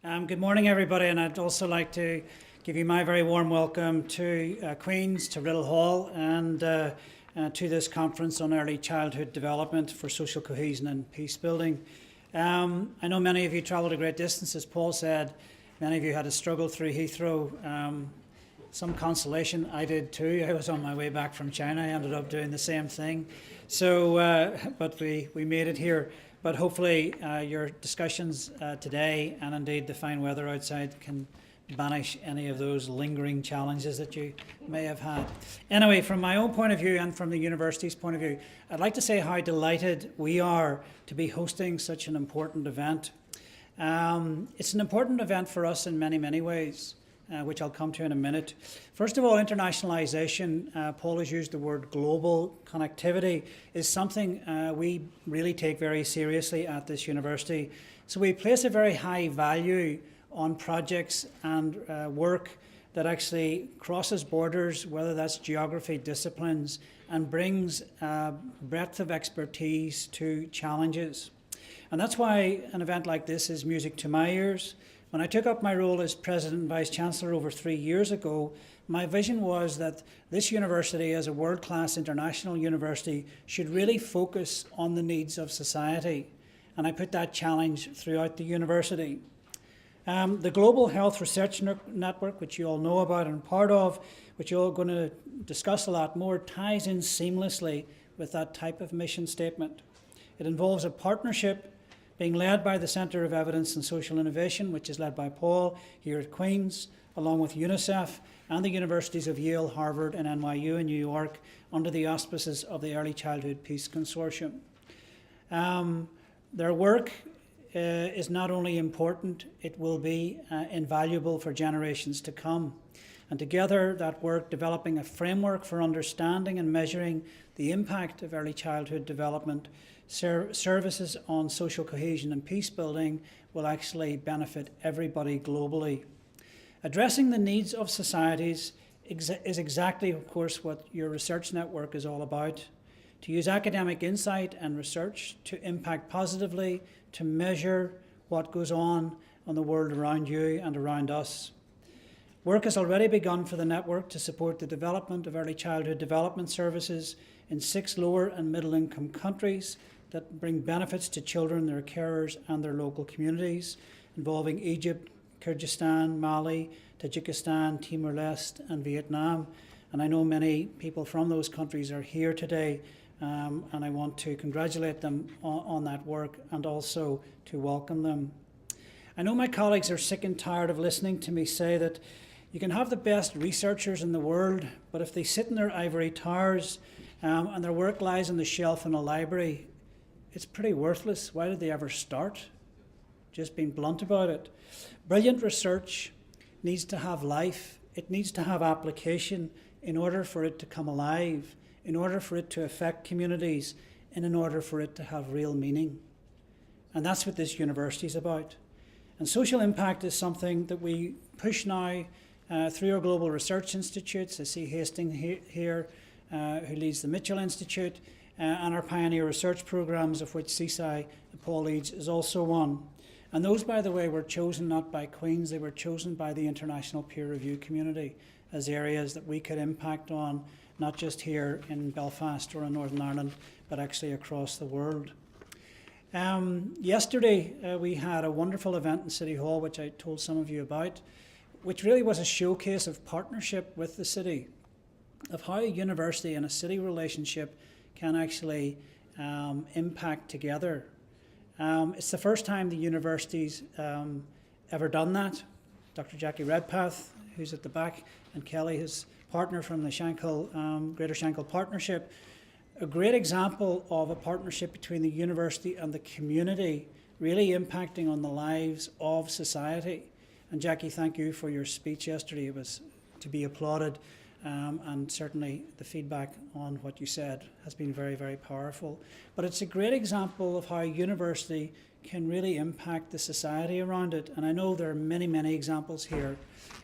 Good morning, everybody, and I'd also like to give you my very warm welcome to Queen's, to Riddle Hall, and to this conference on early childhood development for social cohesion and peace building. I know many of you travelled a great distance, as Paul said. Many of you had to struggle through Heathrow. Some consolation, I did too. I was on my way back from China. I ended up doing the same thing. So, but we made it here. But hopefully your discussions today, and indeed the fine weather outside, can banish any of those lingering challenges that you may have had. Anyway, from my own point of view and from the university's point of view, I'd like to say how delighted we are to be hosting such an important event. It's an important event for us in many, many ways, which I'll come to in a minute. First of all, internationalisation, Paul has used the word global connectivity, is something we really take very seriously at this university. So we place a very high value on projects and work that actually crosses borders, whether that's geography, disciplines, and brings breadth of expertise to challenges. And that's why an event like this is music to my ears. When I took up my role as President and Vice-Chancellor over 3 years ago, my vision was that this university, as a world-class international university, should really focus on the needs of society. And I put that challenge throughout the university. The Global Health Research Network, which you all know about and part of, which you're all going to discuss a lot more, ties in seamlessly with that type of mission statement. It involves a partnership being led by the Centre of Evidence and Social Innovation, which is led by Paul here at Queen's, along with UNICEF and the universities of Yale, Harvard and NYU in New York, under the auspices of the Early Childhood Peace Consortium. Their work is not only important, it will be invaluable for generations to come. And together, that work, developing a framework for understanding and measuring the impact of early childhood development, services on social cohesion and peace building, will actually benefit everybody globally. Addressing the needs of societies is exactly, of course, what your research network is all about. To use academic insight and research to impact positively, to measure what goes on the world around you and around us. Work has already begun for the network to support the development of early childhood development services in 6 lower and middle income countries that bring benefits to children, their carers and their local communities, involving Egypt, Kyrgyzstan, Mali, Tajikistan, Timor-Leste and Vietnam. And I know many people from those countries are here today, and I want to congratulate them on that work and also to welcome them. I know my colleagues are sick and tired of listening to me say that you can have the best researchers in the world, but if they sit in their ivory towers and their work lies on the shelf in a library, it's pretty worthless. Why did they ever start? Just being blunt about it. Brilliant research needs to have life. It needs to have application in order for it to come alive, in order for it to affect communities, and in order for it to have real meaning. And that's what this university is about. And social impact is something that we push now through our global research institutes. I see Hastings here, who leads the Mitchell Institute, and our pioneer research programs, of which CSI, Paul leads, is also one. And those, by the way, were chosen not by Queen's, they were chosen by the international peer review community as areas that we could impact on, not just here in Belfast or in Northern Ireland, but actually across the world. Yesterday, we had a wonderful event in City Hall, which I told some of you about, which really was a showcase of partnership with the city, of how a university and a city relationship can actually impact together. It's the first time the university's ever done that. Dr. Jackie Redpath, who's at the back, and Kelly, his partner from the Greater Shankill Partnership. A great example of a partnership between the university and the community really impacting on the lives of society. And Jackie, thank you for your speech yesterday. It was to be applauded, and certainly the feedback on what you said has been very, very powerful. But it's a great example of how a university can really impact the society around it. And I know there are many, many examples here.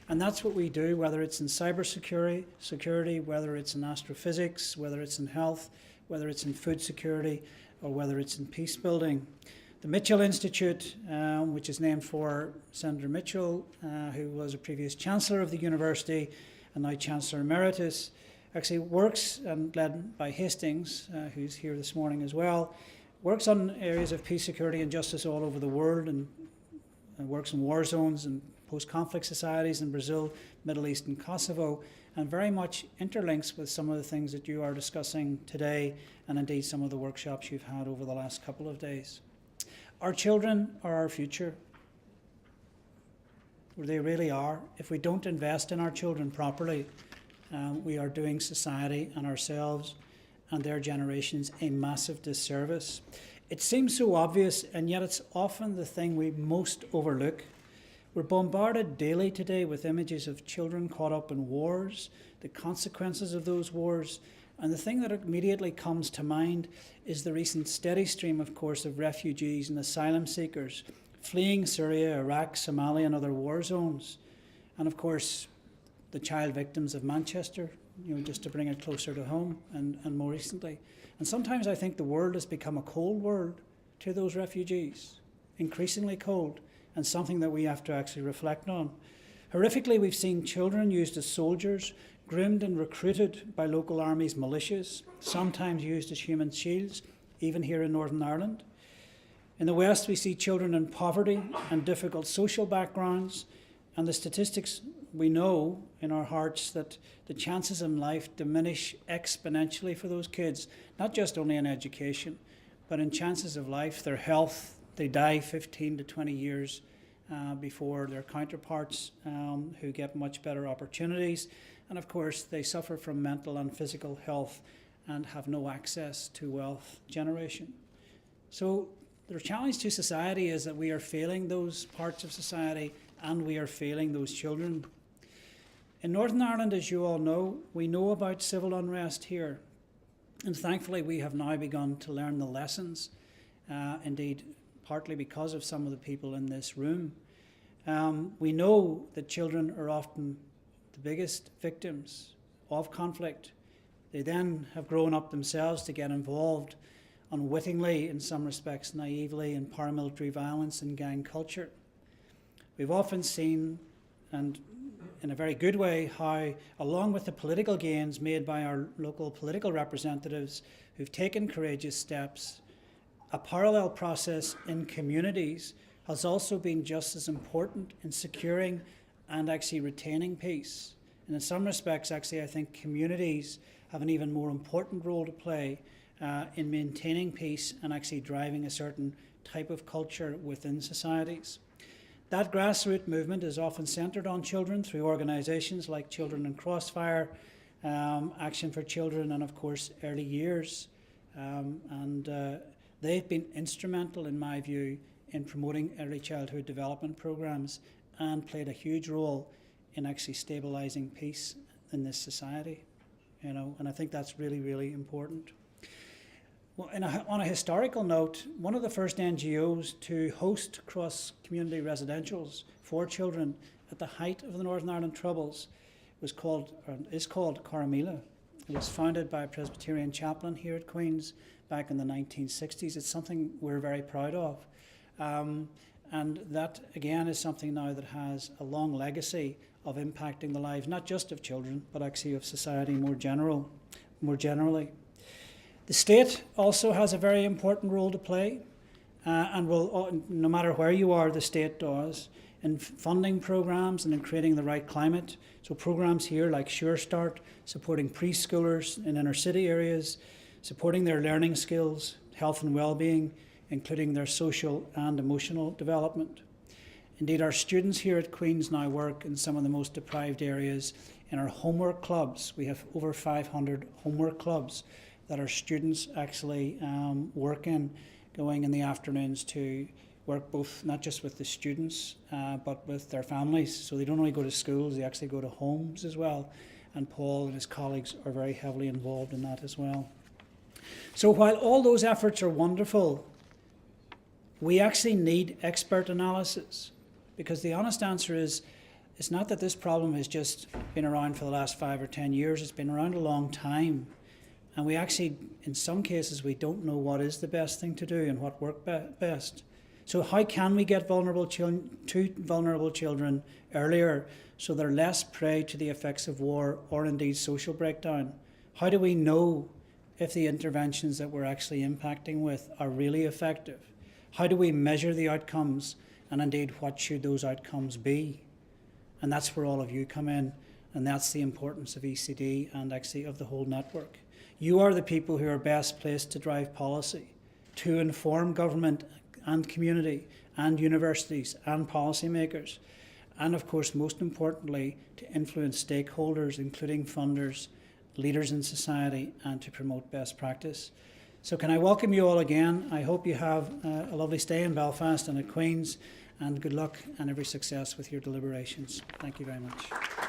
And that's what we do, whether it's in cybersecurity, whether it's in astrophysics, whether it's in health, whether it's in food security, or whether it's in peace building. The Mitchell Institute, which is named for Senator Mitchell, who was a previous Chancellor of the University and now Chancellor Emeritus, actually works, and led by Hastings, who's here this morning as well, works on areas of peace, security and justice all over the world, and works in war zones and post-conflict societies in Brazil, Middle East and Kosovo, and very much interlinks with some of the things that you are discussing today, and indeed some of the workshops you've had over the last couple of days. Our children are our future. They really are. If we don't invest in our children properly, we are doing society and ourselves and their generations a massive disservice. It seems so obvious, and yet it's often the thing we most overlook. We're bombarded daily today with images of children caught up in wars, the consequences of those wars, and the thing that immediately comes to mind is the recent steady stream, of course, of refugees and asylum seekers fleeing Syria, Iraq, Somalia and other war zones. And of course, the child victims of Manchester, just to bring it closer to home, and more recently. And sometimes I think the world has become a cold world to those refugees, increasingly cold, and something that we have to actually reflect on. Horrifically, we've seen children used as soldiers, groomed and recruited by local armies' militias, sometimes used as human shields, even here in Northern Ireland. In the West, we see children in poverty and difficult social backgrounds, and the statistics we know in our hearts that the chances in life diminish exponentially for those kids, not just only in education, but in chances of life, their health. They die 15 to 20 years before their counterparts who get much better opportunities. And of course, they suffer from mental and physical health and have no access to wealth generation. So the challenge to society is that we are failing those parts of society and we are failing those children. In Northern Ireland, as you all know, we know about civil unrest here. And thankfully, we have now begun to learn the lessons, indeed, partly because of some of the people in this room. We know that children are often the biggest victims of conflict. They then have grown up themselves to get involved unwittingly, in some respects naively, in paramilitary violence and gang culture. We've often seen, and in a very good way, how, along with the political gains made by our local political representatives who've taken courageous steps, a parallel process in communities has also been just as important in securing and actually retaining peace. And in some respects, actually, I think communities have an even more important role to play in maintaining peace and actually driving a certain type of culture within societies. That grassroots movement is often centred on children through organisations like Children in Crossfire, Action for Children, and of course Early Years. They've been instrumental, in my view, in promoting early childhood development programmes and played a huge role in actually stabilising peace in this society. And I think that's really, really important. Well, on a historical note, one of the first NGOs to host cross-community residentials for children at the height of the Northern Ireland Troubles is called Coromila. It was founded by a Presbyterian chaplain here at Queen's back in the 1960s. It's something we're very proud of. And that, again, is something now that has a long legacy of impacting the lives, not just of children, but actually of society more generally. The state also has a very important role to play, and will, no matter where you are, the state does, in funding programmes and in creating the right climate. So programmes here like Sure Start, supporting preschoolers in inner city areas, supporting their learning skills, health and well-being, including their social and emotional development. Indeed, our students here at Queen's now work in some of the most deprived areas in our homework clubs. We have over 500 homework clubs that our students actually work in, going in the afternoons to work both, not just with the students, but with their families. So they don't only go to schools, they actually go to homes as well. And Paul and his colleagues are very heavily involved in that as well. So while all those efforts are wonderful, we actually need expert analysis, because the honest answer is, it's not that this problem has just been around for the last 5 or 10 years, it's been around a long time. And we actually, in some cases, we don't know what is the best thing to do and what worked best. So how can we get vulnerable children earlier so they're less prey to the effects of war or indeed social breakdown? How do we know if the interventions that we're actually impacting with are really effective? How do we measure the outcomes, and indeed what should those outcomes be? And that's where all of you come in, and that's the importance of ECD and actually of the whole network. You are the people who are best placed to drive policy, to inform government and community and universities and policymakers, and of course most importantly to influence stakeholders including funders, leaders in society, and to promote best practice. So can I welcome you all again. I hope you have a lovely stay in Belfast and at Queen's, and good luck and every success with your deliberations. Thank you very much.